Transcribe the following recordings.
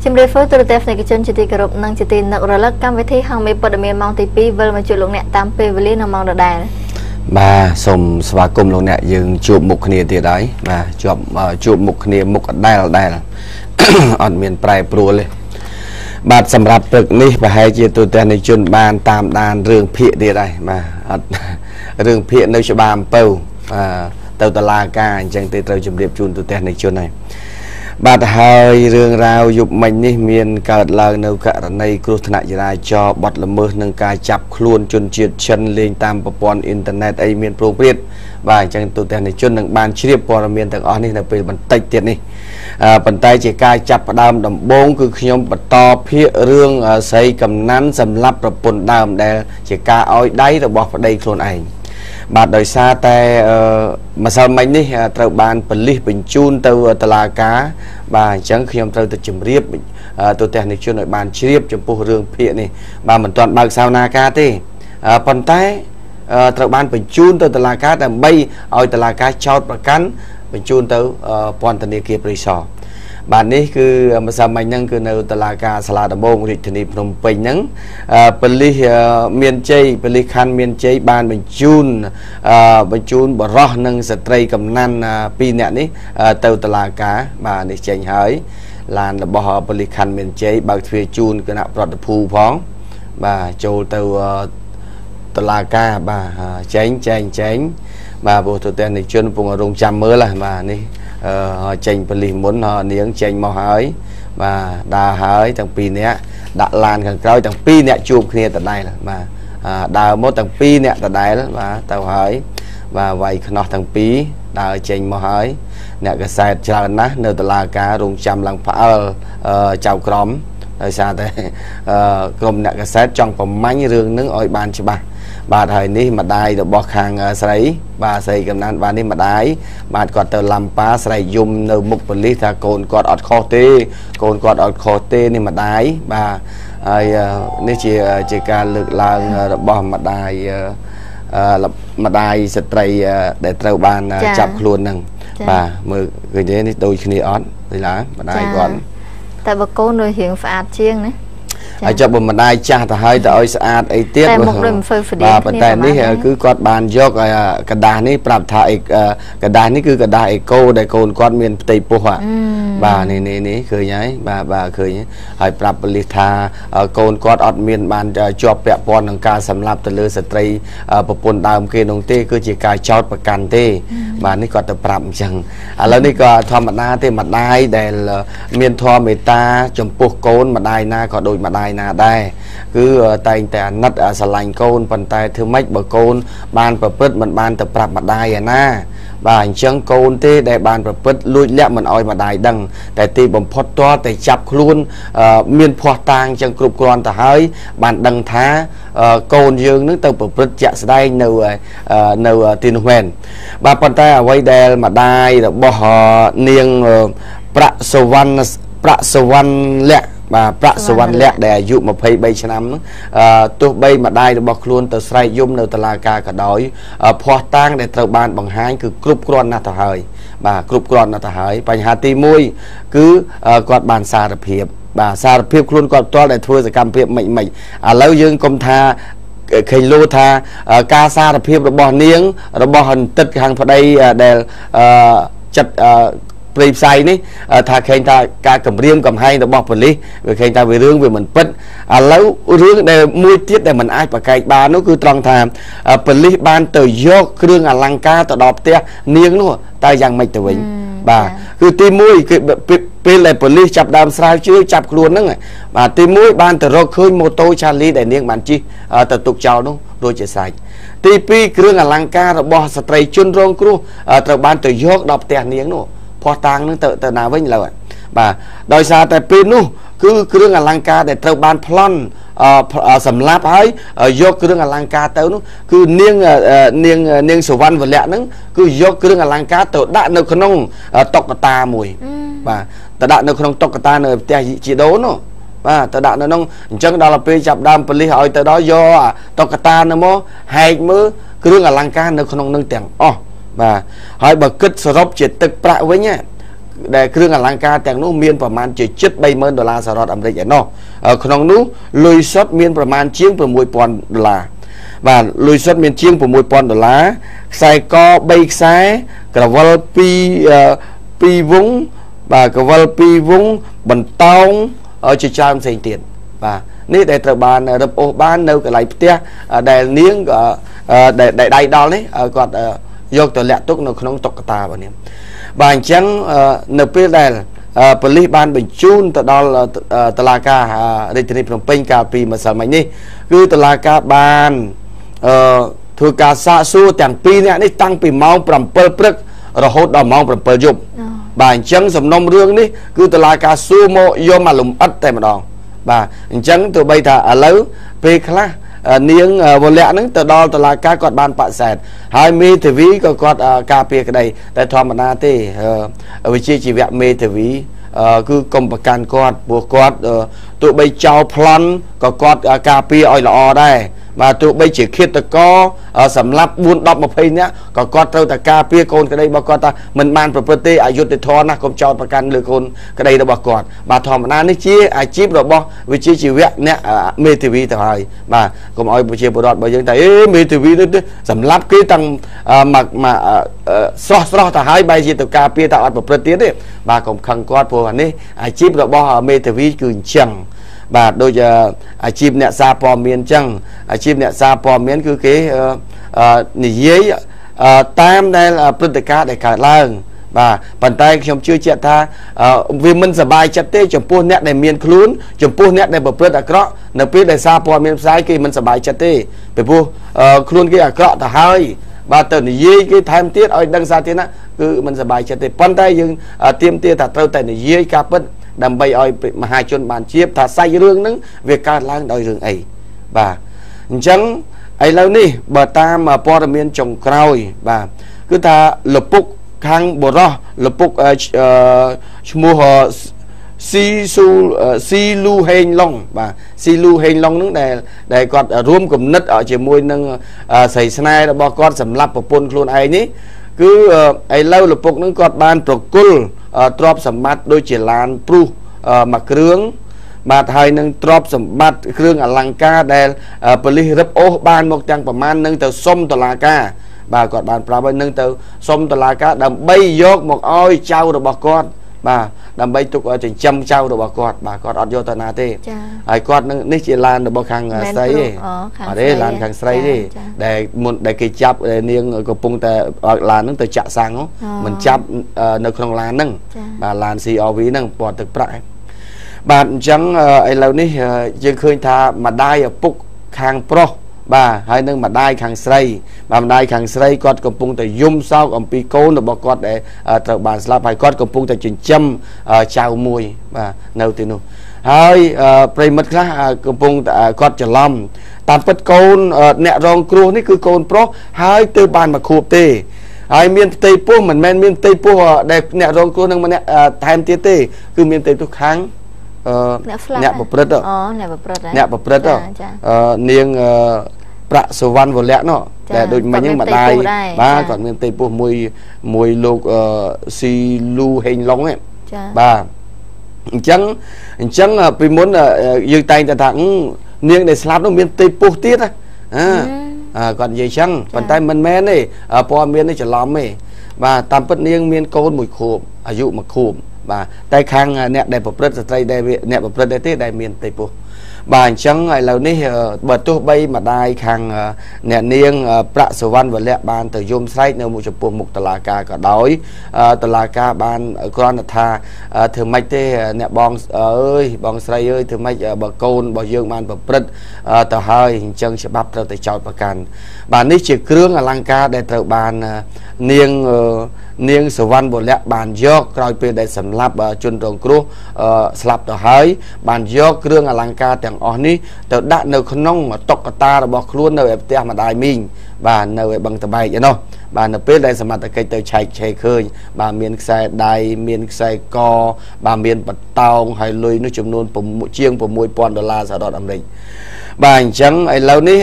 Chim rê phơi tôi tép này cái chân chỉ tì cà rốt năng chỉ tì nặc rồi lắc cam với thi hàng mấy bờ đầm miền mong tì pi vơi mà chịu lụng nẹt tam pe với liên mong đợt đài. Bà sôm sva cung lụng nẹt dừng chụp một khnia tiệt đấy, bà chụp một khnia một đài là on miền prai pruเลยบาดสำหรับปึกนี้ไปให้เจ้าตัวแทนในชนบานตามด้านเรื่องเพียดีได้มาเรื่องเพียในชบามเป้าเต่าตลาการจังเตยจำเรียบจูนตัวแทนในชนnàyบาดหายเรื่องราวยุบมันนี่เมียนเกิดลางในกรณีครูธนาจราจรบัดละเมิดนังการจับคล้วนจนเจียดชันเลียงตามประปอนอินเทอร์เน็ตไอเมียนโปรเปรียดบ่ายจังตัวแทนในชนหนึ่งบานเชียบปรเมียนต่างอ้อนี่เป็นบันไตเตียนนี่ปันไตเจกายจับดามดำบงคือขยมปตอเพียเรื่องใส่กำนั้นสำหรับประปนดามแต่เจกาอ้อยได้แต่บอกได้โคลนไอบาดโดยซาแต่มาสมัยนี้ตระบานผลิตเป็นจูนตัวตลาดกาบาจังขยมตัวจุ่มเรียบตัวแต่ในช่วงหน่อยบานเชียบจมพูเรื่องเพียนี่บาเหมือนตอนบางสาวนากาที่ปันไตตระบานเป็นจูนตัวตลาดกาแต่ไม่เอาตลาดกาชาวประกันเป็นจูนตัวปอนตนีเกียบริสอบ้านนี้คือมาสมัยนั้นคือในตลาดกาสลาดบงริธนีพนมเปญนั้นเป็นลิเมียนเจเป็นลิคันเมียนเจบ้านเป็นจูนบรอหนึ่งสตรีกำนันปีนี้นี่เตาตลาดกาบ้านนี้เจงหายลานบ่อเป็นลิคันเมียนเจบางทีจูนก็นับปลอดภูพ้องบ้าโจเตาตลาดกาบ้าเจงบ้าโบตัวเต้นในชนปุ่งรงจำเมื่อละบ้านี่họ chênh bật lì muốn họ niếng chênh màu hới và đà hới thằng pi nè đã lan thằng cao thằng pi nè chụp kia tại đây là mà đào mốt thằng pi nè tại đây đó và tàu hới và vậy nó thằng pi đào chênh màu hới nè cái xe chờ nó nơi tờ la cá rung trăm lần phá chào crom rồi sao thế gồm nè cái xe trong phòng máy rương nướng oi ban cho bà thờiนี้มาได้ดอกบอคางใส่บาใส่กำนันบานี้มาได้บาดกอดเตอลำป้าใส่ยุมเนื้อมุกปลิธาโกนกอดอดคอเต้โกนกอดอดคอเต้นี่มาได้บานี่จีการเลือกลางดอกบอมาได้สตรีได้เต้าบานจับครูนหนึ่งบามือคือนี้นี่โดยชนีออสเลยละมาได้ก่อนแต่บโกนโดยเหียงฝาดเชียงนะจะบนบันไดจ่าแต่ให้แต่อ้อยสะอาดไอเตี้ยแต่นี่คือกอดบานยกกระดาษนี้ปรับถ่ายกระดาษนี้คือกระดาษไอโก้ได้โกนกอดเมียนตีปัวบ่านี่เคยไงบ่าเคยให้ปรับผลิตาโกนกอดอดเมียนบานจะจบแปะปอนของการสำหรับตะลือสตรีประปนดาวเกนองเต้คือจีการจอดประกันเต้บ่านี่ก็จะปรับจังแล้วนี่ก็ทอมนาเต้มาได้แต่เมียนทอเมตาจมปุกโกนมาได้นาก็โดยมาได้นาได้คือแต่นัดสลายโกนปันแต่ถือไม่บโกนบานประพฤติมันบานแต่ปรับมาได้นะบ่าจังโกนที่ได้บานประพฤติลุยเละมันอ้อยมาได้ดังแต่ตีบ่มพอตัวแต่จับคลุนเมียนพอตางจังกรุบกรอนแต่เฮ้ยบานดังท้าโกนยืงนึกตัวประพฤติจะได้เนื้อตีนเวนบ่าปันแต่ไว้เดลมาได้บ่เนียงประสวรรค์เละประสวรรค์เละแต่อายุมาเพย์ใบชนะตัวใบมาได้บอกครูนตัวใส่ยุ่มในตลาดกากระดอยพอตั้งในตระบานบางหางคือกรุบกรอนนาตาเฮยกรุบกรอนนาตาเฮยปัญหาตีมุยคือกอดบานสารเพียบสารเพียบครูนกอดตัวในทัวร์สกรรมเพียบไม่แล้วยืนกรมทาเคยรู้ทากาซาเพียบระบอเนียงระบอหันติดทางพอได้เดลจัดปรีบใส่นี่ถ้าใครตากากำเรียมกำให้เราบอกผลิใครตาไปเรื่องไปเหมือนเป็ดแล้วเรื่องในมวยทิศแต่มันไอ้ปากไก่บานนั่นคือตรองทามผลิบานเตยยกเครื่องอลังการต่อดอกเตี้ยเนียงนู่นตายังไม่ตัวเองบ่าคือตีมวยคือเป็นอะไรผลิจับดามสายชื่อจับครัวนั่งไงตีมวยบานแต่เราเคยโมโตชาลีแต่เนียงมันจีแต่ตุกเจ้านู่นโดยจะใส่ตีปีเครื่องอลังการเราบอกสตรีจุนรงครูแต่บานเตยยกดอกเตี้ยเนียงนู่นพอตังนึงเตนาวิ่งเลยบ่าโดยซาแต่ปีนู้คือเครื่องอลังการแต่เตาบานพลอนสำลับให้ยกเครื่องอลังการเตานู้คือเนียงสวรรค์วันแหละนั้นคือยกเครื่องอลังการเตาด่าในขนมตกตามวยบ่าแต่ด่าในขนมตกตาในแต่จีโดนู้แต่ด่าในน้องจังดาลปีจับดามปลีหอยแต่đó doตกตาในโมหายมือเครื่องอลังการในขนมนึงแต่งอ๋อหอยบกึศสรบจิตตึกประไว้เนี่ยค để kêu là lăng ca tiếng nó miềnประมาณchỉ chất $30,000 សហរដ្ឋអាមេរិកឯណោះក្នុងនោះលុយសុទ្ធមានប្រមាណជាង$6,000 បាទលុយសុទ្ធមានជាង$6,000 ខ្សែក3ខ្សែក្រវិល2វងបាទក្រវិល2វងបន្តោងជាច្រើនផ្សេងទៀតបាទនេះដែលត្រូវបានរឹបអូសបាននៅកន្លែងផ្ទះដែលនាងដែលដៃដល់នេះគាត់យកទៅលាក់ទុកនៅក្នុងតុក្កតាបាទនេះបាទអញ្ចឹងនៅពេលដែលប៉ូលីសបានបញ្ជូនទៅដល់តុលាការរាជធានីភ្នំពេញកាលពីម្សិលមិញនេះគឺតុលាការបានធ្វើការសាកសួរទាំងពីរនាក់នេះតាំងពីម៉ោង7ព្រឹករហូតដល់ម៉ោង7យប់បាទអញ្ចឹងសំណុំរឿងនេះគឺតុលាការសួរមកយកមកលំអិតតែម្ដងបាទអញ្ចឹងទោះបីថាឥឡូវពេលខ្លះនាងវលៈហ្នឹងទៅដល់តុលាការគាត់បានបដិសេធហើយមេធាវីក៏គាត់ការពារក្តីតែធម្មតាទេវិជ្ជាជីវៈមេធាវីគឺកុំប្រកាន់គាត់ព្រោះគាត់ទោះបីចោលប្លន់ក៏គាត់ការពារឲ្យល្អដែរបាទទោះបីជាឃាតករសម្លាប់4 10 20នាក់ក៏គាត់ត្រូវតែការពារកូនក្តីរបស់គាត់ថាមិនបានប្រព្រឹត្តទេអយុត្តិធម៌ណាស់កុំចោទប្រកាន់លើកូនក្តីរបស់គាត់បាទធម្មតានេះជាអាជីពរបស់វិជ្ជាជីវៈអ្នកមេធាវីទៅហើយបាទកុំឲ្យប្រជាពលរដ្ឋរបស់យើងថាមេធាវីនេះសម្លាប់គេតាំងមកស្រស់ទៅហើយបែរជាទៅការពារតែអត់ប្រព្រឹត្តទៀតទេបាទកុំខឹងគាត់ព្រោះអានេះអាជីពរបស់មេធាវីគឺអញ្ចឹងបាទដូចអាជីពអ្នកសារព័ត៌មានអញ្ចឹងអាជីពអ្នកសារព័ត៌មានគឺគេនិយាយតាមដែលព្រឹត្តិការណ៍ដែលកើតឡើងបាទប៉ុន្តែខ្ញុំជឿជាក់ថាវាមិនសប្បាយចិត្តទេចំពោះអ្នកដែលមានខ្លួនចំពោះអ្នកដែលប្រព្រឹត្តអាក្រក់នៅពេលដែលសារព័ត៌មានផ្សាយគេមិនសប្បាយចិត្តទេពីព្រោះខ្លួនគេអាក្រក់ទៅហើយបាទទៅនិយាយគេថែមទៀតឲ្យដឹងសាធារណៈគឺមិនសប្បាយចិត្តទេប៉ុន្តែយើងទាមទារថាត្រូវតែនិយាយការពិតដើម្បីឲ្យមហាជនបានជៀបថាសាច់រឿងហ្នឹងវាកើតឡើងដោយរឿងអីបាទអញ្ចឹងឥឡូវនេះបើតាមព័ត៌មានចុងក្រោយបាទគឺថាលពុកខាងបរោះលពុកឈ្មោះស៊ីលូហេងឡុងបាទស៊ីលូហេងឡុងហ្នឹងដែលគាត់រួមគំនិតជាមួយនឹងស្រីស្នេហ៍របស់គាត់សម្រាប់ប្រពន្ធខ្លួនឯងនេះគឺឥឡូវលពុកហ្នឹងគាត់បានប្រគល់ទ្រព្យសម្បត្តិដូចជាឡានព្រុសមួយគ្រឿងបាទហើយនឹងទ្រព្យសម្បត្តិគ្រឿងអលង្ការដែលប៉ូលីសរឹបអូសបានមកទាំងប្រមាណនឹងទៅសុំតុលាការបាទគាត់បានប្រាប់ឲ្យនឹងទៅសុំតុលាការដើម្បីយកមកឲ្យចៅរបស់គាត់បាទដើម្បីទុកចិញ្ចឹមចៅរបស់គាត់បាទគាត់អត់យកទៅណាទេហើយគាត់នឹងនេះជាឡានរបស់ខាងស្រីទេអត់ទេឡានខាងស្រីទេដែលមុនដែលគេចាប់នាងកំពុងតែឡានហ្នឹងទៅចាក់សាំងមិនចាប់នៅក្នុងឡានហ្នឹងបាទឡាន CRV ហ្នឹងពណ៌ទឹកប្រាក់បាទអញ្ចឹងឥឡូវនេះយើងឃើញថាម្ដាយឪពុកខាងប្រុសបាទហើយនឹងម្ដាយខាងស្រីបាទម្ដាយខាងស្រីគាត់កំពុងតែយំសោកអំពីកូនរបស់គាត់ដែលត្រូវបានស្លាប់ហើយគាត់កំពុងតែចិញ្ចឹមចៅមួយបាទនៅទីនោះហើយប្រិមិត្តខ្លះកំពុងគាត់ច្រឡំតាមពិតកូនអ្នករងគ្រោះនេះគឺកូនប្រុសហើយទើបបានមកខួបទេហើយមានផ្ទៃពោះមិនមែនមានផ្ទៃពោះដែលអ្នករងគ្រោះនឹងម្នាក់ថែមទៀតទេគឺមានផ្ទៃពោះខាងអ្នកប្រព្រឹត្តអ្នកប្រព្រឹត្តនាងប្រាក់សុវណ្ណវលៈនោះដែលដូចមិញហ្នឹងម្ដាយបាទគាត់មានផ្ទៃពោះមួយលោកស៊ីលូហេងឡុងហ្នឹងបាទអញ្ចឹងពីមុនយើងតែងតែថានាងដែលស្លាប់នោះមានផ្ទៃពោះទៀតណាគាត់និយាយចឹងប៉ុន្តែមិនមែនទេព័ត៌មាននេះច្រឡំទេបាទតាមពិតនាងមានកូនមួយខួបអាយុមួយខួបបាទតែខាងអ្នកដែលប្រព្រឹត្តស្ត្រីដែលអ្នកប្រព្រឹត្តទេដែលមានផ្ទៃពោះបាទអញ្ចឹងឥឡូវនេះបើទោះបីម្ដាយខាងអ្នកនាងប្រាក់សុវណ្ណវលៈបានទៅយំស្រែកនៅមុខចំពោះមុខតុលាការក៏ដោយតុលាការបានគ្រាន់តែថាធ្វើម៉េចទេអ្នកបងអើយបងស្រីអើយធ្វើម៉េចបើកូនរបស់យើងបានប្រព្រឹត្តទៅហើយអញ្ចឹងច្បាប់ត្រូវតែចោទប្រកាន់បាទនេះជាគ្រឿងអលង្ការដែលត្រូវបាននាងសុវណ្ណវលៈបានយកក្រោយពេលដែលសម្លាប់ជនរងគ្រោះស្លាប់ទៅហើយបានយកគ្រឿងអលង្ការទាំងអស់នេះទៅដាក់នៅក្នុងតុក្កតារបស់ខ្លួននៅឯផ្ទះម្ដាយមីងបាទនៅឯបឹងតបែកឯណោះបាទនៅពេលដែលសមត្ថកិច្ចទៅឆែកឆេរឃើញបាទមានខ្សែដៃមានខ្សែកបាទមានបតោងហើយលុយនោះចំនួនជាង$6,000 សហរដ្ឋអាមេរិកបាទអញ្ចឹងឥឡូវនេះ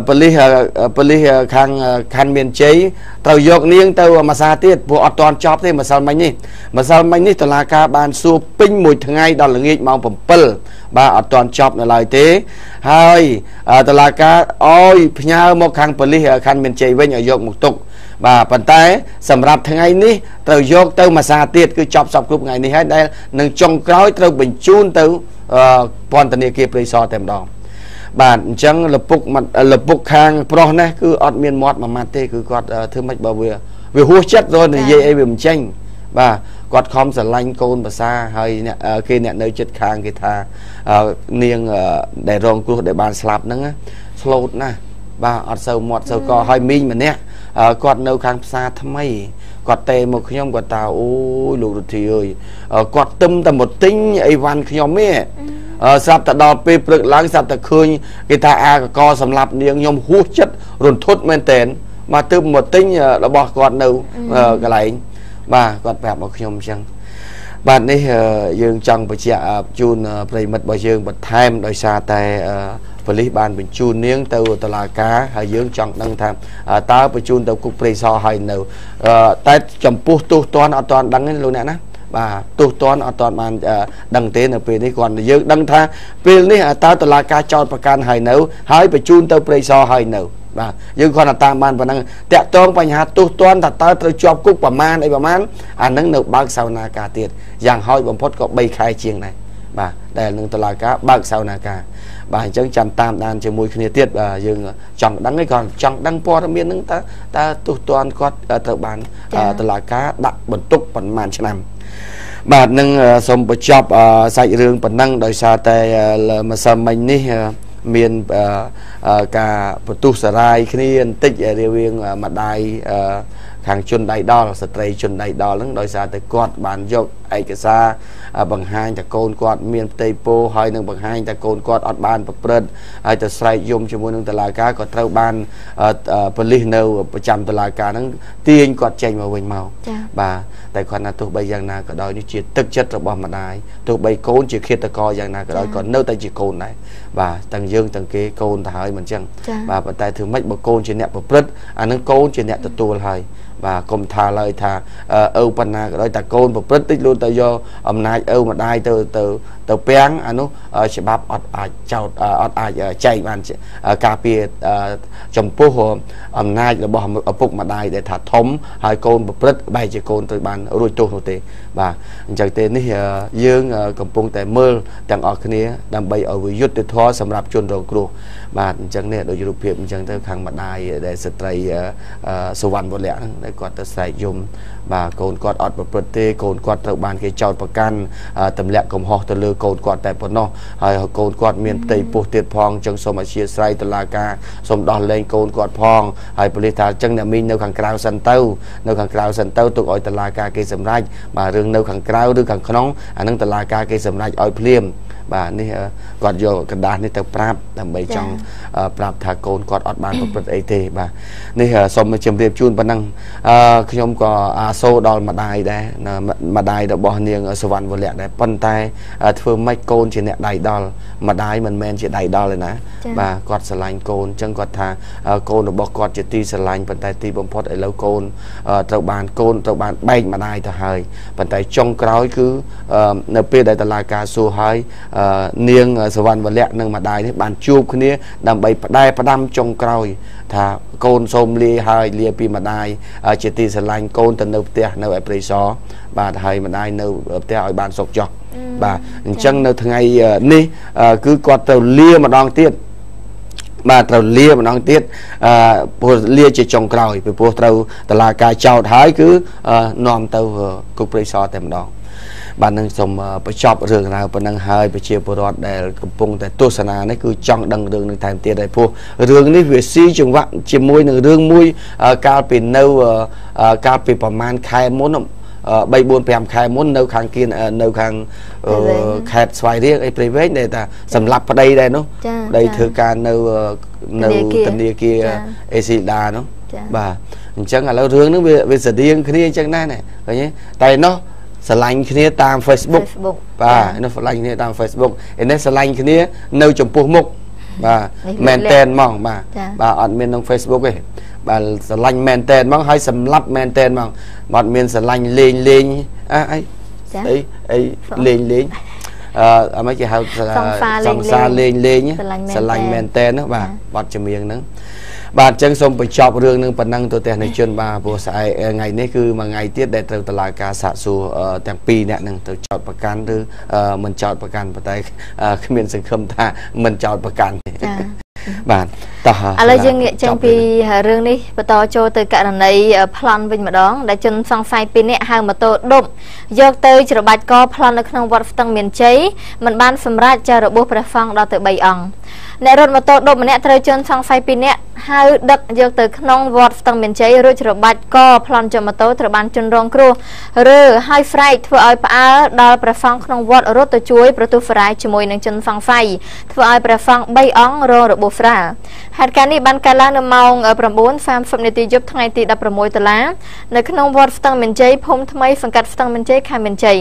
ប៉ូលីសខាងខណ្ឌមានជ័យត្រូវយកនាងទៅមួយសារទៀតព្រោះអត់ទាន់ចប់ទេម្សិលមិញនេះតុលាការបានសួរពេញមួយថ្ងៃដល់ល្ងាចម៉ោង 7 បាទអត់ទាន់ចប់នៅឡើយទេហើយតុលាការអោយផ្ញើមកខាងប៉ូលីសខណ្ឌមានជ័យវិញឲ្យយកមកទុកបាទប៉ុន្តែសម្រាប់ថ្ងៃនេះត្រូវយកទៅមួយសារទៀតគឺចប់សពគ្រប់ថ្ងៃនេះហើយដែលនឹងចុងក្រោយត្រូវបញ្ជូនទៅពន្ធនាគារព្រៃសរតែម្ដងបាទអញ្ចឹងលពុកខាងប្រុសណាគឺអត់មានមាត់មួយម៉ាត់ទេគឺគាត់ធ្វើម៉េចបើវាហួសចិត្តrồiនិយាយអីវាមិនចេញបាទគាត់ខំស្រឡាញ់កូនប្រសាហើយគេអ្នកនៅចិត្តខាងគេថានាងដែលរងគ្រោះដែលបានស្លាប់ហ្នឹងស្លូតណាស់បាទអត់សូវមាត់សូវកហើយមីងម្នាក់គាត់នៅខាងផ្សារថ្មីគាត់ទេមកខ្ញុំគាត់ថាអូយលោករុទ្ធីអើយគាត់ទឹមតែមកទិញអីវ៉ាន់ខ្ញុំទេស្រាប់តែដល់ពេលព្រឹកឡើងស្រាប់តែឃើញគេថាអាកកសម្លាប់នាងខ្ញុំហួសចិត្តរន្ធត់មែនតែនមកទើបមកទិញរបស់គាត់នៅកន្លែងបាទគាត់ប្រាប់មកខ្ញុំអញ្ចឹងបាទនេះយើងចង់បញ្ជាក់ជូនប្រិមិត្តរបស់យើងបន្ថែមដោយសារតែប៉ូលីសបានបញ្ជូននាងទៅតុលាការហើយយើងចង់ដឹងថាតើបញ្ជូនទៅគុកព្រៃសរហើយនៅតែចំពោះទោសទណ្ឌអត់ទាន់ដឹងទេលោកអ្នកណាបាទទោសទណ្ឌអត់ទាន់បានដឹងទេនៅពេលនេះគាត់យើងដឹងថាពេលនេះតើតុលាការចោទប្រកាន់ហើយនៅហើយបញ្ជូនទៅព្រៃសរហើយនៅបាទយើងគ្រាន់តែតាមបានប៉ុណ្ណឹងតាក់ទងបញ្ហាទោសទណ្ឌថាតើត្រូវជាប់គុកប្រមាណអីប្រមាណអានឹងនៅបើកសវនាការទៀតយ៉ាងហោចបំផុតក៏3ខែជាងដែរបាទដែលនឹងតុលាការបើកសវនាការបាទអញ្ចឹងចាំតាមដានជាមួយគ្នាទៀតបាទយើងចង់ដឹងឯងគ្រាន់ចង់ដឹងព័ត៌មានហ្នឹងតើទោសទណ្ឌគាត់ត្រូវបានតុលាការដាក់បន្ទុកប៉ុន្មានឆ្នាំបាទនឹងសូមបញ្ចប់សាច់រឿងប៉ុណ្ណឹងដោយសារតែម្សិលមិញនេះមានការបន្ទុះសារាយគ្នាបន្តិចរវាងម្ដាយខាងជនដៃដល់ស្ត្រីជនដៃដល់ហ្នឹងដោយសារតែគាត់បានយកឯកសារបង្ហាញតែកូនគាត់មានផ្ទៃពោហើយនឹងបង្ហាញតែកូនគាត់អត់បានប្រព្រឹត្តហើយទៅស្រែកយំជាមួយនឹងតុលាការក៏ត្រូវបានប៉ូលីសនៅប្រចាំតុលាការហ្នឹងទាញគាត់ចេញមកវិញមកបាទតែគាត់ណាទោះបីយ៉ាងណាក៏ដោយនេះជាទឹកចិត្តរបស់ម្ដាយទោះបីកូនជាឃាតករយ៉ាងណាក៏ដោយក៏នៅតែជាកូនដែរបាទទាំងយើងទាំងគេកូនទៅហើយមិនចឹងបាទប៉ុន្តែធ្វើម៉េចបើកូនជាអ្នកប្រព្រឹត្តអានឹងកូនជាអ្នកទទួលហើយបាទកុំថាឡើយថាឪប៉ុណ្ណាក៏ដោយតែកូនប្រព្រឹត្តតិចលូនទៅយកអំណាចឪម្ដាយទៅពាំងអានោះច្បាប់អត់អាចចោទអត់អាចចែកបានការពារចំពោះអំណាចរបស់ឪពុកម្ដាយដែលថាធំហើយកូនប្រព្រឹត្តបែរជាកូនត្រូវបានរួចទោសនោះទេបាទអញ្ចឹងទេនេះយើងកំពុងតែមើលទាំងអស់គ្នាដើម្បីឲ្យវាយុត្តិធម៌សម្រាប់ជនរងគ្រោះបាទអញ្ចឹងនេះដូចរូបភាពអញ្ចឹងទៅខាងម្ដាយដែលស្ត្រីសុវណ្ណវរៈហ្នឹងដែលគាត់ទៅស្រែកយំបាទកូនគាត់អត់ប្រព្រឹត្តទេកូនគាត់ត្រូវបានគេចោទប្រកាន់ទម្លាក់កំហុសទៅលើកូនគាត់តែប៉ុណ្ណោះហើយកូនគាត់មានផ្ទៃពោះទៀតផងអញ្ចឹងសូមអធិស្ឋានតុលាការសូមដោះលែងកូនគាត់ផងហើយប៉ូលីសថាអញ្ចឹងអ្នកមីងនៅខាងក្រៅសិនទៅទុកឲ្យតុលាការគេសម្រេចបាទរឿងនៅខាងក្រៅឬខាងក្នុងអានឹងតុលាការគេសម្រេចឲ្យភ្លាមបាទនេះគាត់យកกระดาษនេះទៅប្រាប់ដើម្បីចង់ប្រាប់ថាកូនគាត់អត់បានប្រព្រឹត្តអីទេបាទនេះសូមជម្រាបជូនប៉ុណ្ណឹងខ្ញុំក៏អាសូរដល់ម្ដាយដែរម្ដាយរបស់នាងសុវណ្ណវរៈដែរប៉ុន្តែធ្វើម៉េចកូនជាអ្នកដៃដល់ម្ដាយមិនមែនជាដៃដល់ទេណាបាទគាត់ស្រឡាញ់កូនអញ្ចឹងគាត់ថាកូនរបស់គាត់ជាទីស្រឡាញ់ប៉ុន្តែទីបំផុតឥឡូវកូនត្រូវបានបែកម្ដាយទៅហើយប៉ុន្តែចុងក្រោយគឺនៅពេលដែលតុលាការសួរហើយនាងសុវណ្ណវរៈនិងម្ដាយនេះបានជួបគ្នាដើម្បីផ្ដាំចុងក្រោយថាកូនសូមលាហើយលាពីម្ដាយជាទីស្រឡាញ់កូនទៅនៅផ្ទះនៅឯព្រៃសរបាទហើយម្ដាយនៅផ្ទះឲ្យបានសុខចុះបាទអញ្ចឹងនៅថ្ងៃនេះគឺគាត់ទៅលាម្ដងទៀតបាទត្រូវលាម្ដងទៀតព្រោះលាជាចុងក្រោយពីព្រោះត្រូវតុលាការចោទហើយគឺនាំទៅគុកព្រៃសរតែម្ដងបាទនឹងសូមបញ្ចប់រឿងរ៉ាវប៉ុណ្ណឹងហើយប្រជាពលរដ្ឋដែលកំពុងតែទស្សនានេះគឺចង់ដឹងរឿងនឹងថែមទៀតដែរព្រោះរឿងនេះវាស៊ីចង្វាក់ជាមួយនឹងរឿងមួយកាលពីប្រហែលខែមុន3 4 5 ខែមុននៅខាងគៀននៅខាងខេត្តស្វាយរៀងអីព្រៃវែងដែលថាសម្លាប់ប្តីដែរនោះប្តីធ្វើការនៅធនាគារអេស៊ីដានោះបាទអញ្ចឹងឥឡូវរឿងហ្នឹងវាស្តៀងគ្នាអញ្ចឹងដែរឃើញទេតែនោះស្រឡាញ់គ្នាតាម Facebook បាទនោះស្រឡាញ់គ្នាតាម Facebook ឯនេះស្រឡាញ់គ្នានៅចំពោះមុខ bà maintain mong bà ọt miền trong Facebook ấy bà sẽ lanh maintain mong hay sầm lấp maintain mong ọt miền sẽ lanh lên ấy lên mấy chị hào sòng xa lên nhé sẽ lanh maintain đó bà bọt cho miệng nữa bà chân xong phải chọc rương nâng phần năng tôi tên này chuyên bà vô sai ngày này cứ mà ngày tiết để từ lại cả xạ xù tàng pi nè nâng tôi chọnประกัน từ mình chọnประกัน tại cái miền sừng khâm ta mình chọnประกัน bạnอะไรยังเงี้ยจังปีเรื่องนี้ปตโจtừ cả lần này plan វិញម្ដងដែលជនសង្ស័យពីអ្នកហៅម៉ូតូដប់យកទៅច្របាច់ក plan នៅក្នុងវត្តស្ទឹងមានជ័យមិនបានសម្រេចចារបួសព្រះសង្ឃដល់ទៅ 3 អង្គ អ្នករត់ម៉ូតូដប់ម្នាក់ត្រូវជនសង្ស័យពីអ្នកហៅដឹកយកទៅក្នុងវត្តស្ទឹងមានជ័យរួចច្របាច់ក plan ចុះម៉ូតូត្រូវបានជនរងគ្រោះឬហើយស្រែកធ្វើឲ្យផ្អើលដល់ព្រះសង្ឃក្នុងវត្តរត់ទៅជួយប្រទូសរាយជាមួយនឹងជនសង្ស័យធ្វើឲ្យព្រះសង្ឃ 3 អង្គរងរបួសស្រាល ហេតុការណ៍នេះបានកើតឡើងនៅម៉ោង 9:30 នាទីយប់ថ្ងៃទី 16 តុលានៅក្នុងវត្តស្ទឹងមានជ័យភូមិថ្មីសង្កាត់ស្ទឹងមានជ័យខេត្តមានជ័យ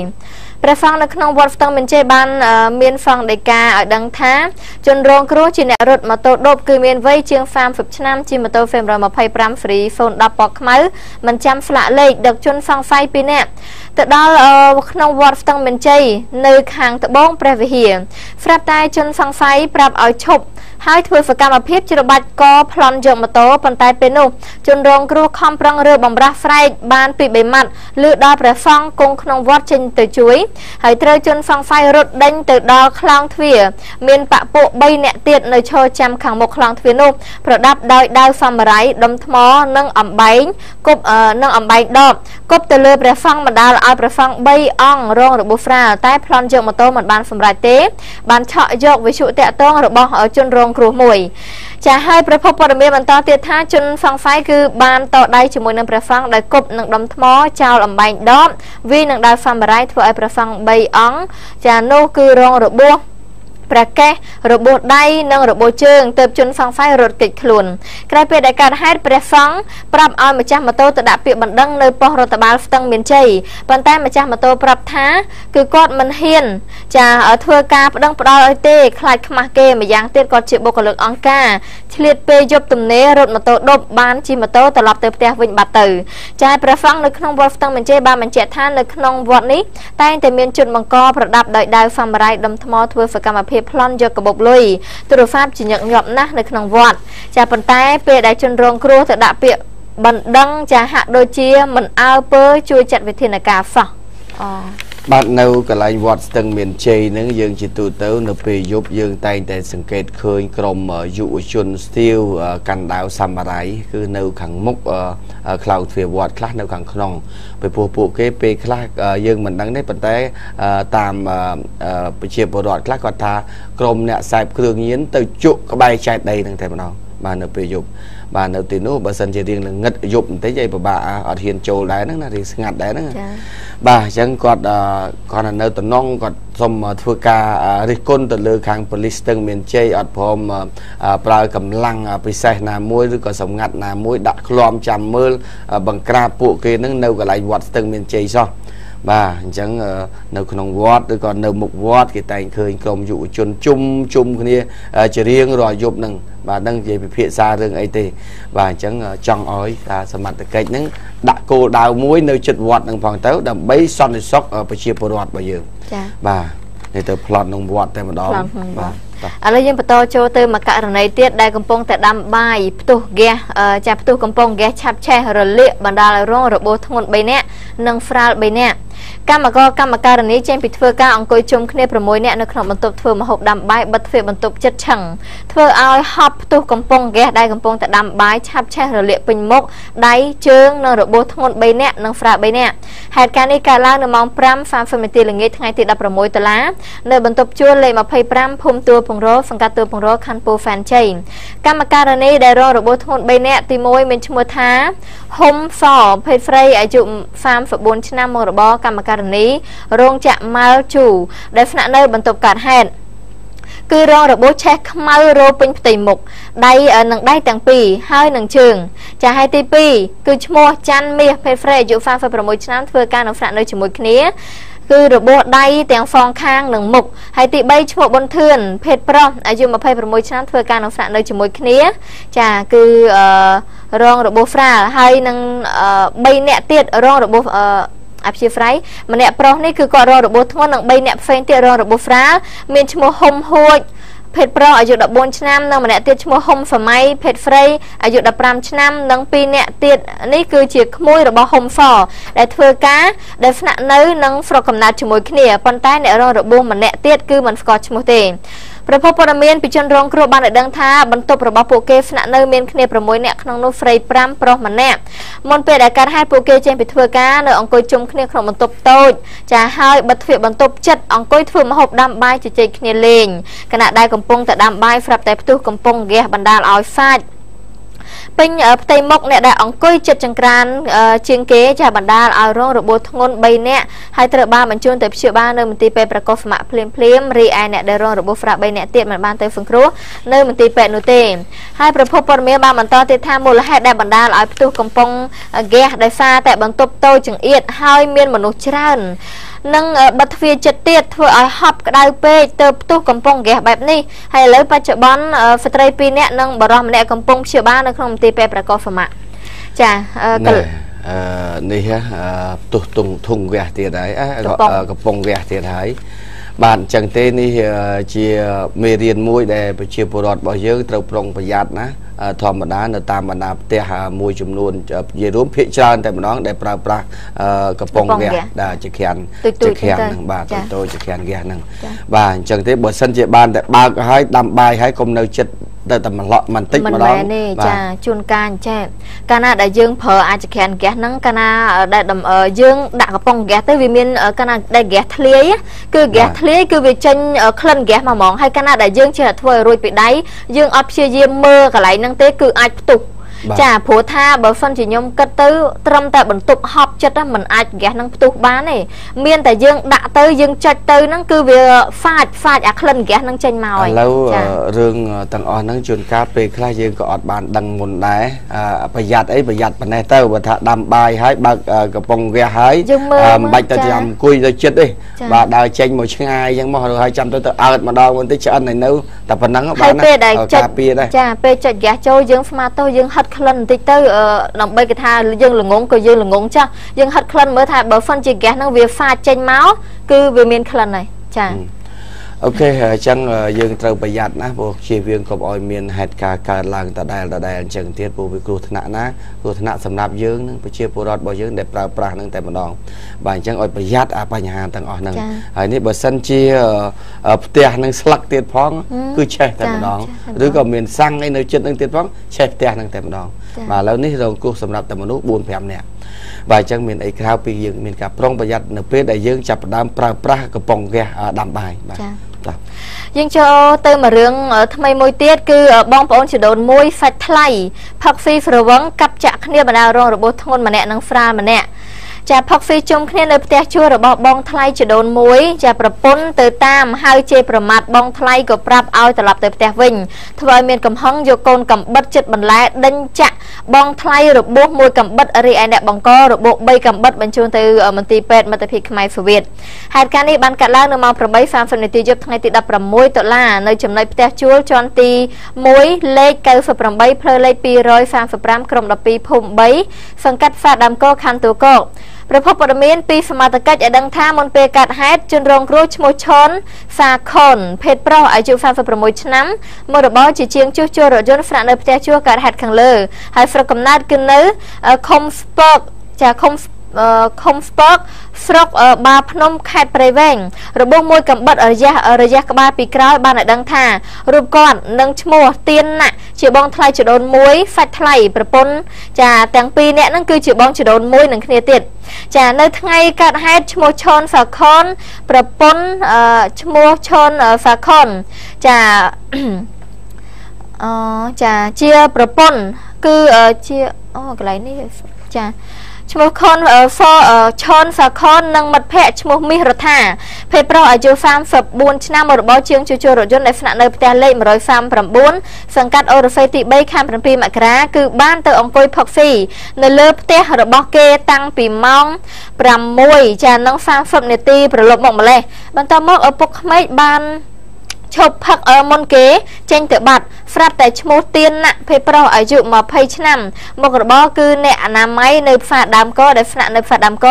ព្រះសង្ឃនៅក្នុងវត្តស្ទឹងមានជ័យបានមានសង្ឃដីកាឲ្យដឹងថាជនរងគ្រោះជាអ្នករត់ម៉ូតូដប់គឺមានវ័យជាង 30 ឆ្នាំជិះម៉ូតូ Fame 125 Free 010 ពណ៌ខ្មៅមិនចាំស្លាកលេខដឹកជនសង្ស័យពីរនាក់ទៅដល់ក្នុងវត្តស្ទឹងមានជ័យនៅខាងត្បូងព្រះវិហារស្រាប់តែជនសង្ស័យប្រាប់ឲ្យឈប់ហើយធ្វើសកម្មភាពច្របាច់ក ប្លន់យកម៉ូតូប៉ុន្តែពេលនោះជនរងគ្រោះខំប្រឹងរើបំរាស់ស្រែកបានពី3ម៉ាត់លឺដល់ព្រះសង្ឃគង់ក្នុងវត្តចេញទៅជួយហើយត្រូវជនសង្ស័យរត់ដេញទៅដល់ខ្លោងទ្វារមានបពពួក 3 នាក់ទៀតនៅឈរចាំខាងមុខខ្លោងទ្វារនោះប្រដាប់ដោយដាវសាមរ៉ៃដុំថ្មនិងអំបែងគប់នឹងអំបែងដបគប់ទៅលើព្រះសង្ឃបណ្ដាលឲ្យព្រះសង្ឃ 3 អង្គរងរបួសស្រាលតែប្លន់យកម៉ូតូមិនបានសម្រេចទេបានឆក់យកវិទ្យុតាក់ទងរបស់ជនរងគ្រោះមួយចាហើយប្រភពព័ត៌មានបន្តទៀតថាជនសង្ស័យគឺបានតដៃជាមួយនឹងព្រះសង្ឃដែលគប់នឹងដុំថ្មចោលអំបែងដបវានឹងដាវសាមរ៉ៃធ្វើឲ្យព្រះសង្ឃ 3 អង្គចានោះគឺរងរបួស ប្រកេះរបួសដៃនិងរបួសជើងទៅជនសង្ស័យរត់គេចខ្លួនក្រោយពេលដែលកើតហេតុព្រះសង្ឃប្រាប់ឲ្យម្ចាស់ម៉ូតូទៅដាក់ពាក្យបណ្ដឹងនៅប៉ុស្តិ៍រដ្ឋបាលស្ទឹងមានជ័យប៉ុន្តែម្ចាស់ម៉ូតូប្រាប់ថាគឺគាត់មិនហ៊ានចាធ្វើការប្តឹងផ្ដាល់ឲ្យទេខ្លាចខ្មាស់គេម្យ៉ាងទៀតគាត់ជាបុគ្គលិកអង្គការឆ្លៀតពេលយប់ទំនេររត់ម៉ូតូដប់បានជិះម៉ូតូត្រឡប់ទៅផ្ទះវិញបាត់ទៅចាព្រះសង្ឃនៅក្នុងវត្តស្ទឹងមានជ័យបានបញ្ជាក់ថានៅក្នុងវត្តនេះតែងតែមានជនបង្កប្រដាប់ដោយដាវសាមរ៉ៃដុំថ្មធ្វើសកម្មភាពប្លន់យកកបុកលុយទូរស័ព្ទជាញឹកញាប់ណាស់នៅក្នុងវត្តចាប៉ុន្តែពេលដែលជនរងគ្រោះទៅដាក់ពាក្យបណ្ដឹងចាហាក់ដូចជាមិនអើពើជួយចាត់វិធានការសោះបាទនៅកន្លែងវត្តស្ទឹងមានជ័យហ្នឹងយើងជាទូទៅនៅពេលយប់យើងតែងតែសង្កេតឃើញក្រុមយុវជនស្ទាវកាន់ដាវសាមរ៉ៃគឺនៅខាងមុខខ្លោងទ្វារវត្តខ្លះនៅខាងក្នុងពេលពួកគេពេលខ្លះយើងមិនដឹងទេប៉ុន្តែតាមប្រជាពលរដ្ឋខ្លះគាត់ថាក្រុមអ្នកខ្សែគ្រឿងញៀនទៅជក់ក្បែរចែកដីហ្នឹងតែម្ដងបាទនៅពេលយប់បាទនៅទីនោះបើសិនជារៀងងឹតយប់បន្តិចឯពិបាកអត់ហ៊ានចូលដែរហ្នឹងណារៀងស្ងាត់ដែរហ្នឹងបាទអញ្ចឹងគាត់នៅតំណងគាត់សុំធ្វើការរិះគន់ទៅលើខាងប៉ូលីសស្ទឹងមានជ័យអត់ព្រមប្រើកម្លាំងពិសេសណាមួយឬក៏សម្ងាត់ណាមួយដាក់ឃ្លាំចាំមើលបង្ក្រាបពួកគេហ្នឹងនៅកន្លែងវត្តស្ទឹងមានជ័យសោះបាទអញ្ចឹងនៅក្នុងវត្តឬក៏នៅមុខវត្តគេតែងឃើញក្រុមយុវជនជុំគ្នាជារៀងរាល់យប់ហ្នឹងបាទនឹងនិយាយពិភាក្សារឿងអីទេបាទអញ្ចឹងចង់ឲ្យការសមត្ថកិច្ចហ្នឹងដាក់គោលដៅមួយនៅជិតវត្តហ្នឹងផងទៅដើម្បីសន្តិសុខប្រជាពលរដ្ឋរបស់យើងចា៎បាទនេះទៅផ្លត់ក្នុងវត្តតែម្ដងបាទឥឡូវយើងបន្តចូលទៅមួយករណីទៀតដែលកំពុងតែដាំបាយផ្ទុះហ្គាសចាផ្ទុះកំប៉ុងហ្គាសឆាប់ឆេះរលាកបណ្ដាលឲ្យរងរបួសធ្ងន់ 3 នាក់និងស្រាល 3 នាក់កម្មការនីចេញពីធ្វើការអង្គុយជុំគ្នា 6 នាក់នៅក្នុងបន្ទប់ធ្វើម្ហូបដាំបាយបិទទ្វារបន្ទប់ចិត្តឆឹងធ្វើឲ្យហប់ផ្ទុះកំប៉ុងហ្គាសដែលកំពុងតែដាំបាយឆាប់ឆេះរលាកពេញមុខដៃជើងនិងរបួសធ្ងន់ 3 នាក់និងស្រាល 3 នាក់ហេតុការណ៍នេះកើតឡើងនៅម៉ោង 5:30 នាទីល្ងាចថ្ងៃទី 16 តុលានៅបន្ទប់ជួលលេខ 25 ភូមិទួលពងរសង្កាត់ទួលពងរខណ្ឌពោធិ៍សែនជ័យកម្មការនីដែលរងរបួសធ្ងន់ 3 នាក់ទី 1 មានឈ្មោះថាហុំសភេទស្រីអាយុ 34 ឆ្នាំមករបរកម្មការនីរោងចក្រម៉ាល់ជូដែលស្នាក់នៅបន្ទប់កើតហេតុគឺរងរបួសឆេះខ្មៅរោពេញផ្ទៃមុខដៃនិងដៃទាំងពីរហើយនឹងជើងចាហើយទី 2 គឺឈ្មោះច័ន្ទមាសភេទស្រីអាយុ 36 ឆ្នាំធ្វើការនៅស្នាក់នៅជាមួយគ្នា គឺរបួសដៃទាំងសងខាងនិងមុខហើយទី3ឈ្មោះប៊ុនធឿនភេទប្រុសអាយុ26ឆ្នាំធ្វើការនៅស្នាក់នៅជាមួយគ្នាចាគឺរងរបួសស្រាលហើយនឹង3នាក់ទៀតរងរបួសអព្យាស្រ័យម្នាក់ប្រុសនេះគឺគាត់រងរបួសធ្ងន់និង3នាក់ផ្សេងទៀតរងរបួសស្រាលមានឈ្មោះហុំហួចភេទប្រុសអាយុ14ឆ្នាំនិងម្នាក់ទៀតឈ្មោះហុំសម័យភេទស្រីអាយុ15ឆ្នាំនិង2នាក់ទៀតនេះគឺជាក្មួយរបស់ហុំសដែលធ្វើការដែលស្នាក់នៅនិងស្រុកកំណើតជាមួយគ្នាប៉ុន្តែអ្នករងរបួសម្នាក់ទៀតគឺមិនស្គាល់ឈ្មោះទេប្រពន្ធព័ត៌មានពីជនរងគ្រោះបានដឹងថាបន្ទប់របស់ពួកគេស្នាក់នៅមានគ្នា6នាក់ក្នុងនោះស្រី5ប្រុសម្នាក់មុនពេលដែលកើតហេតុពួកគេចេញពីធ្វើការនៅអង្គុយជុំគ្នាក្នុងបន្ទប់តូចចាហើយបិទទ្វារបន្ទប់ជិតអង្គុយធ្វើម្ហូបដាំបាយជជែកគ្នាលេងខណៈដែលកំពុងតែដាំបាយស្រាប់តែផ្ទុះកំពុងហ្គាសបណ្ដាលឲ្យសាច់ពេញផ្ទៃមុខអ្នកដែលអង្គុយចិត្តចង្ក្រានជាងគេចាបណ្ដាលឲ្យរងរបួសធ្ងន់3នាក់ហើយត្រូវបានបញ្ជូនទៅព្យាបាលនៅមន្ទីរពេទ្យប្រកុសសមៈភ្លាមរីឯអ្នកដែលរងរបួសស្រាល3នាក់ទៀតមិនបានទៅសង្គ្រោះនៅមន្ទីរពេទ្យនោះទេហើយប្រពន្ធព័ត៌មានបានបន្តទៀតថាមូលហេតុដែលបណ្ដាលឲ្យផ្ទុះកំពុងហ្គាសដោយសារតែបន្ទប់តូចចង្អៀតហើយមានមនុស្សច្រើននឹងបិទទ្វារចិត្តទៀតធ្វើឲ្យហប់ក្តៅពេកទៅផ្ទុះកំពុងហ្គាសបែបនេះហើយឥឡូវបច្ចុប្បន្នស្ត្រី2នាក់និងបុរសម្នាក់កំពុងព្យាបាលនៅក្នុងមន្ទីរពេទ្យប្រកុសសមៈចានេះផ្ទុះធុងហ្គាសទៀតហើយកំពុងហ្គាសទៀតហើយបាទអញ្ចឹងទេនេះជាមេរៀនមួយដែលប្រជាពលរដ្ឋរបស់យើងត្រូវប្រុងប្រយ័ត្នណាធម្មតានៅតាមបណ្ដាផ្ទះមួយចំនួននិយាយរួមភាគច្រើនតែម្ដងដែលប្រើប្រាស់កំប៉ុងហ្គាសដែលជាខានហ្នឹងបាទតូចជាខានហ្គាសហ្នឹងបាទអញ្ចឹងទេបើសិនជាបានតែបើកឲ្យដាំបាយឲ្យកុំនៅចិត្តទៅតែបន្លក់បន្តិចម្ដងចាជួនកាលចាកាលណាដែលយើងប្រើអាចខានហ្គាសហ្នឹងកាលណាដែលយើងដាក់កំប៉ុងហ្គាសទៅវាមានកាលណាដែលហ្គាសធ្លាយគឺហ្គាសធ្លាយគឺវាចេញក្លិនហ្គាសមកហ្មងហើយកាលណាដែលយើងចេះតែធ្វើឲ្យរួចពីដៃយើងអត់ព្យាយាមមើលកន្លែងហ្នឹងទេគឺអាចផ្ទុះចាព្រោះថាបើសិនជាខ្ញុំគិតទៅត្រឹមតែបន្ទប់ហប់ចិត្តមិនអាចហ្គាសនឹងផ្ទុះបានទេមានតែយើងដាក់ទៅយើងចុចទៅហ្នឹងគឺវាហ្វាចអាក្លិនហ្គាសនឹងចេញមកហើយឥឡូវរឿងទាំងអស់ហ្នឹងជួនកាលពេលខ្លះយើងក៏អត់បានដឹងមុនដែរប្រយ័ត្នប៉ុណ្ណេះទៅបើថាដាំបាយហើយបើកកំប៉ុងហ្គាសហើយមិនបាច់ទៅចាំអង្គុយទៅចិត្តទេបាទដើរចេញមកឆ្ងាយអញ្ចឹងមកហើយចាំទៅអើតម្ដងបន្តិចឆ្អិនឲ្យនៅតែប៉ុណ្ណឹងបានណាការពារដែរចាពេលចុចហ្គាសចូលយើងស្មាតទៅយើងហិតក្លិនបន្តិចទៅដើម្បីគេថាយើងល្ងងក៏យើងល្ងងចាស់យើងហិតក្លិនមើលថាបើហ្វិនជាហ្គាសហ្នឹងវាហ្វាចចេញមកគឺវាមានក្លិនហើយចាអូខេអញ្ចឹងយើងត្រូវប្រយ័ត្នណាព្រោះជៀសវាងកុំឲ្យមានហេតុការណ៍កើតឡើងដដែលអញ្ចឹងទៀតព្រោះវាគ្រោះថ្នាក់ណាគ្រោះថ្នាក់សម្រាប់យើងនិងប្រជាពលរដ្ឋរបស់យើងដែលប្រើប្រាស់នឹងតែម្ដងបាទអញ្ចឹងឲ្យប្រយ័ត្នបញ្ហាទាំងអស់ហ្នឹងហើយនេះបើសិនជាផ្ទះនឹងស្លឹកទៀតផងគឺឆេះតែម្ដងឬក៏មានសាំងអីនៅចិត្តនឹងទៀតផងឆេះផ្ទះនឹងតែម្ដងបាទឥឡូវនេះរងគ្រោះសម្រាប់តែមនុស្ស 4-5 នាក់បាទអញ្ចឹងមានអីក្រៅពីយើងមានការប្រុងប្រយ័ត្ននៅពេលដែលយើងចាប់ផ្ដើមប្រើប្រាស់កំប៉ុងហ្គាសដាំបាយបាទយើងចូលទៅមួយរឿងថ្មីមួយទៀតគឺបងប្អូនជីដូនមួយសាច់ថ្លៃផឹកស៊ីស្រវឹងកាប់ចាក់គ្នាបណ្ដាលរងរបួសធ្ងន់ម្នាក់និងស្រាលម្នាក់ចាផឹកស៊ីជុំគ្នានៅផ្ទះជួលរបស់បងថ្លៃជីដូនមួយចាប្រពន្ធទៅតាមហើយជេរប្រមាថបងថ្លៃក៏ប្រាប់ឲ្យត្រឡប់ទៅផ្ទះវិញធ្វើឲ្យមានកំហឹងយកកូនកំបិតចិត្តបន្លែដេញចាក់បងថ្លៃរបួសមួយកំបិតរីឯអ្នកបង្ករបួស3កំបិតបញ្ជូនទៅមន្ទីរពេទ្យមិត្តភាពខ្មែរសូវៀតហេតុការណ៍នេះបានកើតឡើងនៅម៉ោង 8:30 នាទីយប់ថ្ងៃទី 16 តុលានៅចំណុចផ្ទះជួលជាន់ទី 1 លេខ 98 ផ្លូវលេខ 235 ក្រុម 12 ភូមិ 3 សង្កាត់សាដើមកខណ្ឌទួលគោកប្រពន្ធព័ត៌មានពីសមត្ថកិច្ចឲ្យដឹងថាមុនពេលកាត់ហេតុជនរងគ្រោះឈ្មោះឈុនសាខុនភេទប្រុសអាយុ36ឆ្នាំមករបរជាជាងជួសជុលរថយន្តស្នាក់នៅផ្ទះជួលកាត់ហេតុខាងលើហើយស្រុកកំណើតគឺនៅឃុំស្ពកចាឃុំស្ពកស្រុកបាភ្នំខេត្តព្រៃវែងរបួសមួយកំបិតរយៈក្បាលពីក្រោយបានឲ្យដឹងថារូបគាត់នឹងឈ្មោះទៀនណាក់ជាបងថ្លៃជីដូនមួយសាច់ថ្លៃប្រពន្ធចាទាំងពីរនាក់ហ្នឹងគឺជាបងជីដូនមួយនឹងគ្នាទៀតចានៅថ្ងៃកើតហេតុឈ្មោះឈុនសាខុនប្រពន្ធឈ្មោះឈុនសាខុនចាចាជាប្រពន្ធគឺជាកន្លែងនេះចា ឈ្មោះខុនឆនសាខុននិងមិត្តភ័ក្តិឈ្មោះមាសរដ្ឋាភេទប្រុសអាយុ34ឆ្នាំរបស់ជាងជួសជុលរថយន្តដែលស្នាក់នៅផ្ទះលេខ139សង្កាត់អូរ៉ូហ្វេទី3ខែ7មករាគឺបានទៅអង្គុយផឹកស៊ីនៅលើផ្ទះរបស់គេតាំងពីម៉ោង6ចានឹង30នាទីប្រឡប់មកម្លេះបន្តមកឪពុកក្មេកបានឈប់ផឹកមុនគេចេញទៅបាត់ស្រាប់តែឈ្មោះទៀនណាក់ភេទប្រុសអាយុ20ឆ្នាំមុខរបរគឺអ្នកអនាម័យនៅផ្សារដើមកដែលស្នាក់នៅផ្សារដើមក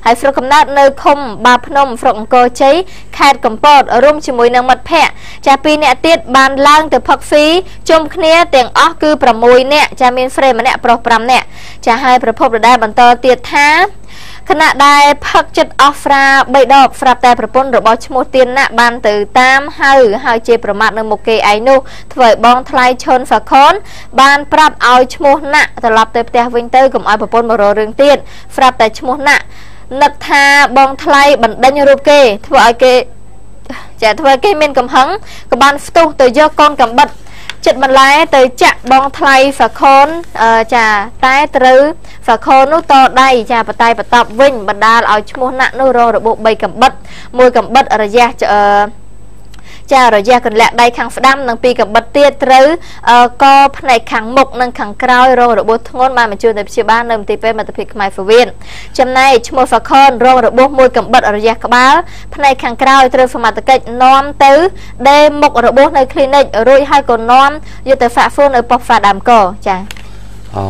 ហើយស្រុកកំណើតនៅឃុំបាភ្នំស្រុកអង្គរជ័យខេត្តកំពតរួមជាមួយនឹងមិត្តភ័ក្តិចា2នាក់ទៀតបានឡើងទៅផឹកស៊ីជុំគ្នាទាំងអស់គឺ6នាក់ចាមានស្រីម្នាក់ប្រុស5នាក់ចាហើយប្រពន្ធដដែលបន្តទៀតថាខណៈដែលផឹកចិត្តអស់ស្រា3ដបស្រាប់តែប្រពន្ធរបស់ឈ្មោះទៀនណាក់បានទៅតាមហើយជាប្រមាថនៅមុខគេឯងនោះធ្វើឲ្យបងថ្លៃឈុនសាខុនបានប្រាប់ឲ្យឈ្មោះណាក់ត្រឡប់ទៅផ្ទះវិញទៅកុំឲ្យប្រពន្ធមករករឿងទៀតស្រាប់តែឈ្មោះណាក់នឹកថាបងថ្លៃបណ្ដេញរូបគេធ្វើឲ្យគេមានកំហឹងក៏បានផ្ទុះទៅយកកូនកំបិតចិត្តបន្លែទៅចាក់បងថ្លៃសាខុនចាតែត្រូវសាខុននោះតដៃចាបតែបតប់វិញបណ្ដាលឲ្យឈ្មោះណាក់នោះរងរបួស3កំបិត1កំបិតរយៈចារយៈកន្លាក់ដៃខាងស្ដាំនិង2កំបិតទៀតត្រូវកផ្នែកខាងមុខនិងខាងក្រោយរងរបួសធ្ងន់បានបញ្ជូនទៅព្យាបាលនៅមន្ទីរពេទ្យមិត្តភាពខ្មែរហ្វូវៀនចំណែកឈ្មោះសាខុនរងរបួស1កំបិតរយៈក្បាលផ្នែកខាងក្រោយត្រូវសមត្ថកិច្ចនាំទៅដេមុខរបួសនៅគ្លីនិករួចហើយក៏នាំយកទៅហ្វាក់ហ្វូននៅប៉ុស្តិ៍ផ្សារដើមកចាអូ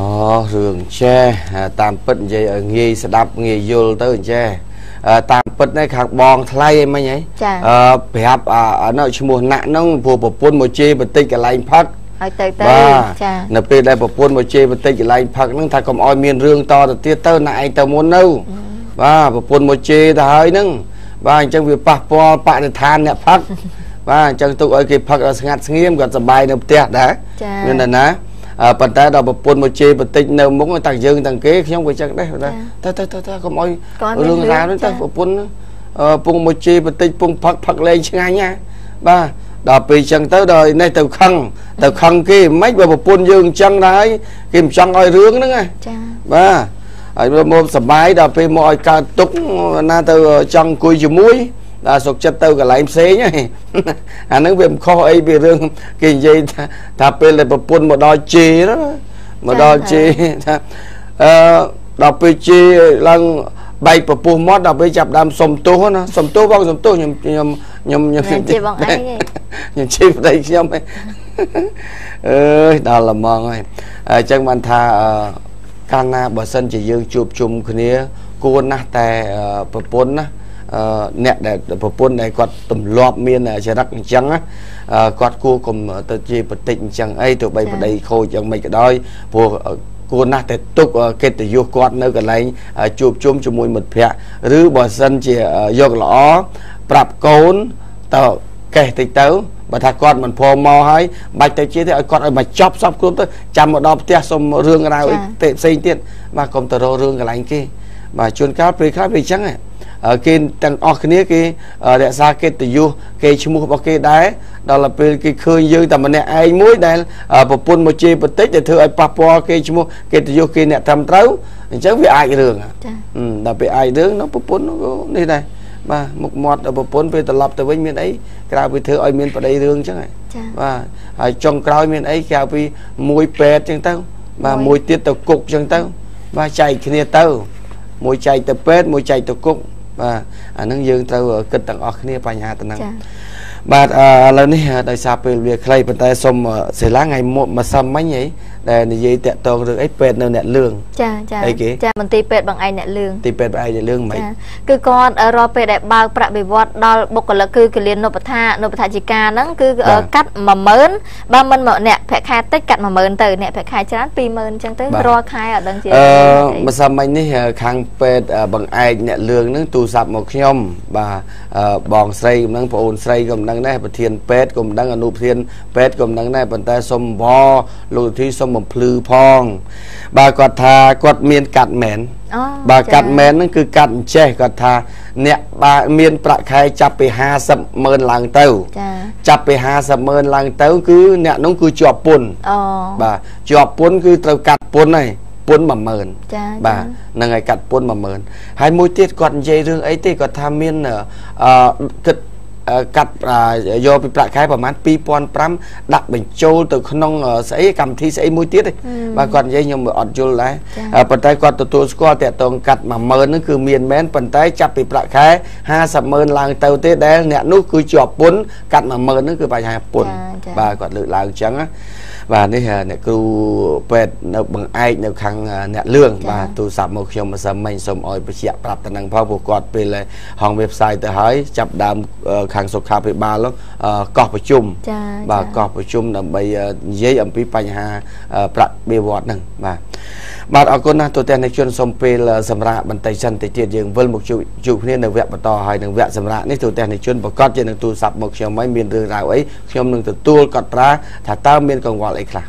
រឿងចេះតាមពិតនិយាយឲ្យងាយស្ដាប់ងាយយល់ទៅចេះតាមពិតនេះខាងបងថ្លៃអីមិញហីប្រាប់នៅឈ្មោះណាក់ហ្នឹងព្រោះប្រពន្ធមកជេរបន្តិចកន្លែងផឹកឲ្យទៅចានៅពេលដែលប្រពន្ធមកជេរបន្តិចកន្លែងផឹកហ្នឹងថាកុំឲ្យមានរឿងតទៅទៀតទៅណាក់ឯងទៅមុននៅបាទប្រពន្ធមកជេរទៅហើយហ្នឹងបាទអញ្ចឹងវាប៉ះពាល់បរិស្ថានអ្នកផឹកបាទអញ្ចឹងទុកឲ្យគេផឹកឲ្យស្ងាត់ស្ងៀមគាត់សប្បាយនៅផ្ទះដែរមានតែណាប៉ុន្តែដល់ប្រពន្ធមកជេរបន្តិចនៅមុខតែយើងទាំងគេខ្ញុំក៏ចឹងដែរទៅកុំឲ្យរឿងរ៉ាវហ្នឹងទៅប្រពន្ធពងមកជេរបន្តិចពងផឹកលេងឆ្ងាញ់ណាបាទដល់ពេលចឹងទៅដល់នេះទៅខឹងគេមិនបើប្រពន្ធយើងចឹងដែរគេមិនចង់ឲ្យរឿងហ្នឹងណាចាបាទហើយមកសប្បាយដល់ពេលមកឲ្យកើតទុកណាទៅចង់អង្គុយជាមួយដល់សុកចិត្តទៅកន្លែងផ្សេងហ្នឹងអាហ្នឹងវាមិនខុសអីពីរឿងគេនិយាយថាពេលដែលប្រពន្ធមកដល់ជេរមកដល់ជេរថាដល់ពេលជេរឡើងបែកពពុះមាត់ដល់ពេលចាប់ដើមសុំទោសណាសុំទោសបងសុំទោសខ្ញុំជេរបងអីខ្ញុំជេរប្តីខ្ញុំអើយដល់ល្មងហើយអញ្ចឹងបានថាកាលណាបើសិនជាយើងជួបជុំគ្នាគួរណាស់តែប្រពន្ធណាអ្នកដែលប្រពន្ធដែលគាត់ទម្លាប់មានចរិតអញ្ចឹងគាត់គួរកុំទៅជាបន្តិចអញ្ចឹងអីទោះបីប្តីខូចយ៉ាងម៉េចក៏ដោយព្រោះគួរណាស់តែទុកកិត្តិយសគាត់នៅកន្លែងជួបជុំជាមួយមិត្តភ័ក្តិឬបើសិនជាយកល្អប្រាប់កូនទៅកេះតិចទៅបើថាគាត់មិនព្រមមកហើយបាច់ទៅជាទេឲ្យគាត់ឲ្យមកចប់សពគ្រប់ទៅចាំមកដល់ផ្ទះសុំរឿងរ៉ាវអីផ្សេងទៀតបាទកុំទៅរករឿងកន្លែងគេបាទជួនកាលពេលខ្លះវាអញ្ចឹងគេទាំងអស់គ្នាគេរក្សាកិត្តិយសគេឈ្មោះរបស់គេដែរដល់ពេលគេឃើញយើងតែម្នាក់ឯងមួយដែលប្រពន្ធមកជេរបន្តិចដែលធ្វើឲ្យប៉ះពាល់គេឈ្មោះកិត្តិយសគេអ្នកត្រឹមត្រូវអញ្ចឹងវាអាចរឿងដល់ពេលអាចរឿងនោះប្រពន្ធនេះដែរបាទមុខមាត់ប្រពន្ធពេលត្រឡប់ទៅវិញមានអីក្រៅពីធ្វើឲ្យមានប្តីរឿងអញ្ចឹងបាទហើយចុងក្រោយមានអីក្រៅពីមួយពេទ្យអញ្ចឹងទៅបាទមួយទៀតទៅគុកអញ្ចឹងទៅបាទចែកគ្នាទៅមួយចែកទៅពេទ្យមួយចែកទៅគុកបាទអានឹងយើងត្រូវគិតទាំងអស់គ្នាបញ្ហាទាំងហ្នឹងបាទឥឡូវនេះដោយសារពេលវាខ្លីប៉ុន្តែសូមសិលាថ្ងៃមកសឹមមិញហីដែលនិយាយតាក់ទងរឿងអីពេទ្យនៅអ្នកលឿងចាចាមន្ទីរពេទ្យបងឯងអ្នកលឿងទីពេទ្យបងឯងអ្នកលឿងមិនគឺគាត់រាល់ពេលដែលបើកប្រាក់បៀវត្សដល់បុគ្គលិកគឺគលាននុបដ្ឋាយិកាហ្នឹងគឺកាត់10000បើមិនមកអ្នកប្រាក់ខែតិចកាត់10000ទៅអ្នកប្រាក់ខែច្រើន20000អញ្ចឹងទៅរាល់ខែអត់ដឹងជាម្សិលមិញនេះខាងពេទ្យបងឯងអ្នកលឿងហ្នឹងទូរស័ព្ទមកខ្ញុំបាទបងស្រីកំណឹងប្អូនស្រីកំណឹងដែរប្រធានពេទ្យកំណឹងអនុប្រធានពេទ្យកំណឹងដែរប៉ុន្តែសុំលោកទីសុំបំភ្លឺផងបាទគាត់ថាគាត់មានកាត់មែនបាទកាត់មែនហ្នឹងគឺកាត់អញ្ចេះគាត់ថាអ្នកបាទមានប្រាក់ខែចាប់ពី500000ឡើងទៅចាប់ពី500000ឡើងទៅគឺអ្នកនោះគឺជាប់ពន្ធបាទជាប់ពន្ធគឺត្រូវកាត់ពន្ធហើយ ពុន10000បាទនឹងឲ្យកាត់ពុន10000ហើយមួយទៀតគាត់និយាយរឿងអីទេគាត់ថាមានគិតកាត់យកពីប្រាក់ខែប្រហែល2005ដាក់បញ្ចូលទៅក្នុងស្អីកម្មវិធីស្អីមួយទៀតទេបាទគាត់និយាយខ្ញុំអត់យល់ដែរប៉ុន្តែគាត់ទទួលស្គាល់តាក់ទងកាត់10000ហ្នឹងគឺមានមែនប៉ុន្តែចាប់ពីប្រាក់ខែ500000ឡើងទៅទេដែលអ្នកនោះគឺជាប់ពន្ធកាត់10000ហ្នឹងគឺបញ្ហាពន្ធបាទគាត់លើកឡើងអញ្ចឹងបាទនេះអ្នកគ្រូពេទ្យនៅបង្អែកនៅខាងអ្នកលឿងបាទទូរស័ព្ទមកខ្ញុំមិនសឹមមិញសូមអោយបញ្ជាក់ប្រាប់ទៅនឹងផងព្រោះគាត់ពេលហង website ទៅហើយចាប់ដើមខាងសុខាភិបាលកោះប្រជុំបាទកោះប្រជុំដើម្បីនិយាយអំពីបញ្ហាប្រាក់បៀវត្សហ្នឹងបាទអរគុណណាស់ទូទាំងអ្នកជនសូមពេលសម្រាប់បន្តិចសិនតិចទៀតយើងវិលមកជួបគ្នានៅវគ្គបន្តហើយនឹងវគ្គសម្រាប់នេះទូទាំងអ្នកជនប្រកាសជានឹងទូរស័ព្ទមកខ្ញុំហើយមានរឿងរ៉ាវអីខ្ញុំនឹងទទួលកត់ត្រាថាតើមានកង្វល់អីខ្លះ